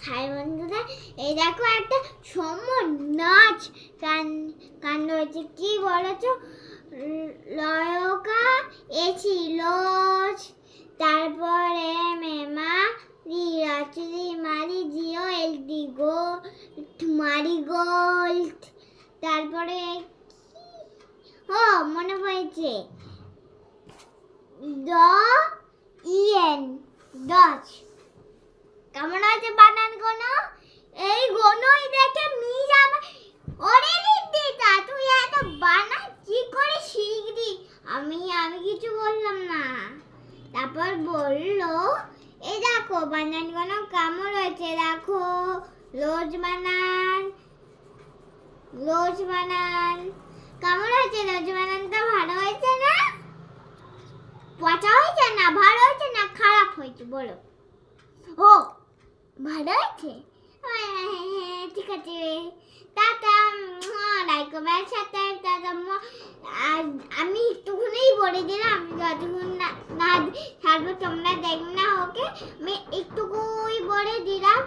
High বন্ধুরা, এই দেখো একটা সমর নাচ কাণ্ড হয়েছে। কি বলেছো? লয়কা এছিল, তারপরে মেমা রিরাচুরি মারি জিও এলডি গো মারিগোল্ড, তারপরে ও মনে পড়েছে দ ইএন ডচ। কেমন আছে বানান গোনো? এই গোনোই দেখে মিস আমার ওরে দিদিটা, তুই এত বানান কি করে শিখলি? আমি কিছু বললাম না। তারপর বললো এই দেখো বানান গোনো কেমন হয়েছে, দেখো রোজ বানান কেমন হয়েছে? রোজ বানানটা ভালো হয়েছে না? পচা হয়েছে না ভালো হয়েছে না খারাপ হয়েছে বলো? ও ভালো হয়েছে, ঠিক আছে। টাটা, লাইক কমেন্ট সাথে আমি একটুখানেই বলে দিলাম, আমি যতক্ষণ না ছাড়বো তোমরা দেখবে না। ওকে, আমি একটুকুই বলে দিলাম।